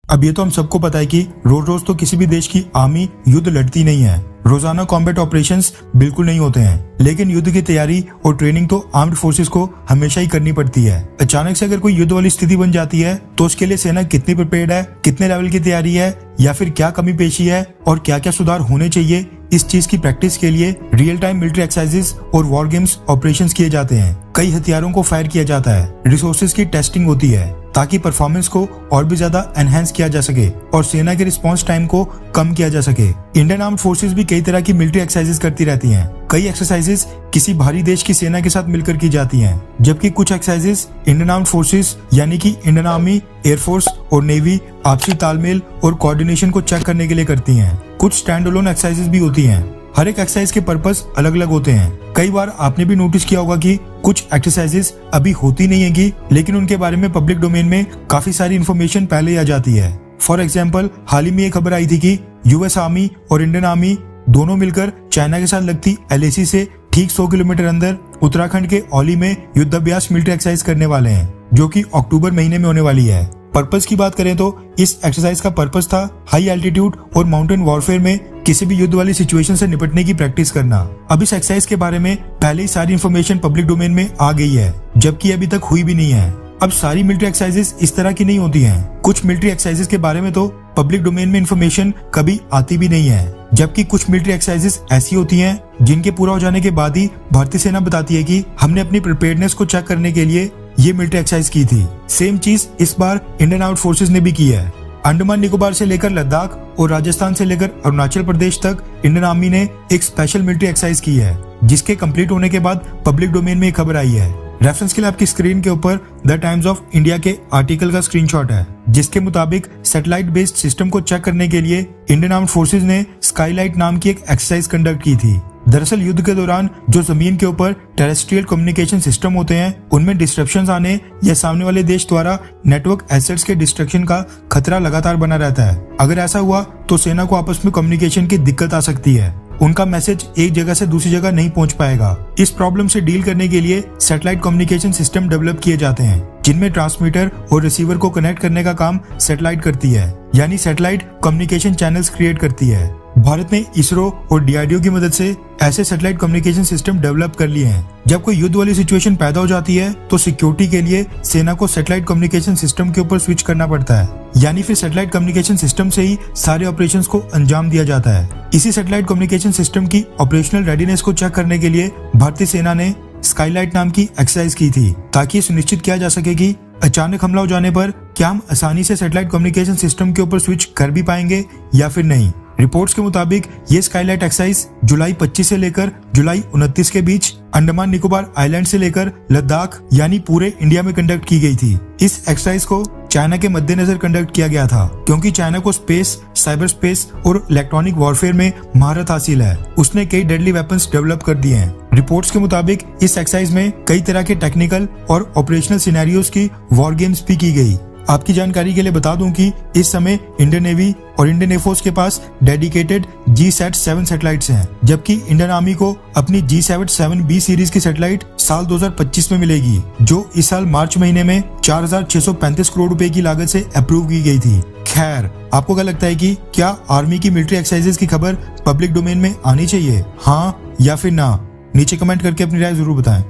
अब ये तो हम सबको पता है कि रोज रोज तो किसी भी देश की आर्मी युद्ध लड़ती नहीं है, रोजाना कॉम्बैट ऑपरेशंस बिल्कुल नहीं होते हैं, लेकिन युद्ध की तैयारी और ट्रेनिंग तो आर्म्ड फोर्सेस को हमेशा ही करनी पड़ती है। अचानक से अगर कोई युद्ध वाली स्थिति बन जाती है तो उसके लिए सेना कितनी प्रिपेयर्ड है, कितने लेवल की तैयारी है, या फिर क्या कमी पेशी है और क्या क्या सुधार होने चाहिए, इस चीज की प्रैक्टिस के लिए रियल टाइम मिलिट्री एक्सरसाइजेस और वॉर गेम्स ऑपरेशंस किए जाते हैं। कई हथियारों को फायर किया जाता है, रिसोर्सेज की टेस्टिंग होती है ताकि परफॉर्मेंस को और भी ज्यादा एनहेंस किया जा सके और सेना के रिस्पांस टाइम को कम किया जा सके। इंडियन आर्म्ड फोर्सेस भी कई तरह की मिलिट्री एक्सरसाइजेस करती रहती हैं। कई एक्सरसाइजेस किसी भारी देश की सेना के साथ मिलकर की जाती हैं, जबकि कुछ एक्सरसाइजेस इंडियन आर्म्ड फोर्सेस यानी कि इंडियन आर्मी, एयरफोर्स और नेवी आपसी तालमेल और कोऑर्डिनेशन को चेक करने के लिए करती हैं। कुछ स्टैंड अलोन एक्सरसाइजेस भी होती हैं। हर एक एक्सरसाइज के पर्पस अलग अलग होते हैं। कई बार आपने भी नोटिस किया होगा कि कुछ एक्सरसाइजेस अभी होती नहीं है लेकिन उनके बारे में पब्लिक डोमेन में काफी सारी इन्फॉर्मेशन पहले ही आ जाती है। फॉर एग्जाम्पल, हाल ही में एक खबर आई थी कि यूएस आर्मी और इंडियन आर्मी दोनों मिलकर चाइना के साथ लगती LAC से ठीक 100 किलोमीटर अंदर उत्तराखंड के औली में युद्धाभ्यास मिलिट्री एक्सरसाइज करने वाले हैं, जो कि अक्टूबर महीने में होने वाली है। पर्पस की बात करें तो इस एक्सरसाइज का पर्पस था हाई एल्टीट्यूड और माउंटेन वॉरफेयर में किसी भी युद्ध वाली सिचुएशन से निपटने की प्रैक्टिस करना। अब इस एक्सरसाइज के बारे में पहले ही सारी इन्फॉर्मेशन पब्लिक डोमेन में आ गई है, जबकि अभी तक हुई भी नहीं है। अब सारी मिलिट्री एक्सरसाइजेस इस तरह की नहीं होती हैं। कुछ मिलिट्री एक्सरसाइजेस के बारे में तो पब्लिक डोमेन में इन्फॉर्मेशन कभी आती भी नहीं है, जबकि कुछ मिलिट्री एक्सरसाइजेस ऐसी होती हैं जिनके पूरा हो जाने के बाद ही भारतीय सेना बताती है कि हमने अपनी प्रिपेयर्डनेस को चेक करने के लिए ये मिलिट्री एक्सरसाइज की थी। सेम चीज इस बार इंडियन आर्म्ड फोर्सेस ने भी की है। अंडमान निकोबार से लेकर लद्दाख और राजस्थान से लेकर अरुणाचल प्रदेश तक इंडियन आर्मी ने एक स्पेशल मिलिट्री एक्सरसाइज की है, जिसके कंप्लीट होने के बाद पब्लिक डोमेन में एक खबर आई है। रेफरेंस के लिए आपकी स्क्रीन के ऊपर द टाइम्स ऑफ इंडिया के आर्टिकल का स्क्रीनशॉट है, जिसके मुताबिक सैटेलाइट बेस्ड सिस्टम को चेक करने के लिए इंडियन आर्म्ड फोर्सेज ने स्काईलाइट नाम की एक एक्सरसाइज कंडक्ट की थी। दरअसल युद्ध के दौरान जो जमीन के ऊपर टेरेस्ट्रियल कम्युनिकेशन सिस्टम होते हैं उनमें डिस्ट्रप्शंस आने या सामने वाले देश द्वारा नेटवर्क एसेट्स के डिस्ट्रक्शन का खतरा लगातार बना रहता है। अगर ऐसा हुआ तो सेना को आपस में कम्युनिकेशन की दिक्कत आ सकती है, उनका मैसेज एक जगह से दूसरी जगह नहीं पहुंच पाएगा। इस प्रॉब्लम से डील करने के लिए सैटेलाइट कम्युनिकेशन सिस्टम डेवलप किए जाते हैं, जिनमें ट्रांसमीटर और रिसीवर को कनेक्ट करने का काम सैटेलाइट करती है, यानी सैटेलाइट कम्युनिकेशन चैनल्स क्रिएट करती है। भारत ने इसरो और DRDO की मदद से ऐसे सैटेलाइट कम्युनिकेशन सिस्टम डेवलप कर लिए हैं। जब कोई युद्ध वाली सिचुएशन पैदा हो जाती है तो सिक्योरिटी के लिए सेना को सैटेलाइट कम्युनिकेशन सिस्टम के ऊपर स्विच करना पड़ता है, यानी फिर सैटेलाइट कम्युनिकेशन सिस्टम से ही सारे ऑपरेशंस को अंजाम दिया जाता है। इसी सैटेलाइट कम्युनिकेशन सिस्टम की ऑपरेशनल रेडीनेस को चेक करने के लिए भारतीय सेना ने स्काईलाइट नाम की एक्सरसाइज की थी, ताकि सुनिश्चित किया जा सके कि अचानक हमला हो जाने पर क्या हम आसानी से सैटेलाइट कम्युनिकेशन सिस्टम के ऊपर स्विच कर भी पाएंगे या फिर नहीं। रिपोर्ट्स के मुताबिक ये स्काईलाइट एक्सरसाइज जुलाई 25 से लेकर जुलाई 29 के बीच अंडमान निकोबार आइलैंड से लेकर लद्दाख यानी पूरे इंडिया में कंडक्ट की गई थी। इस एक्सरसाइज को चाइना के मद्देनजर कंडक्ट किया गया था, क्योंकि चाइना को स्पेस, साइबर स्पेस और इलेक्ट्रॉनिक वॉरफेयर में महारत हासिल है। उसने कई डेडली वेपन्स डेवलप कर दिए हैं। रिपोर्ट्स के मुताबिक इस एक्सरसाइज में कई तरह के टेक्निकल और ऑपरेशनल सिनेरियोस की वॉर गेम्स भी की गई। आपकी जानकारी के लिए बता दूं कि इस समय इंडियन नेवी और इंडियन एयरफोर्स के पास डेडिकेटेड GSAT-7 सैटेलाइट्स हैं, जबकि इंडियन आर्मी को अपनी GSAT-7B सीरीज की सैटेलाइट साल 2025 में मिलेगी, जो इस साल मार्च महीने में 4,635 करोड़ रुपए की लागत से अप्रूव की गई थी। खैर, आपको क्या लगता है कि क्या आर्मी की मिलिट्री एक्सरसाइजेस की खबर पब्लिक डोमेन में आनी चाहिए, हाँ या फिर ना? नीचे कमेंट करके अपनी राय जरूर बताएं।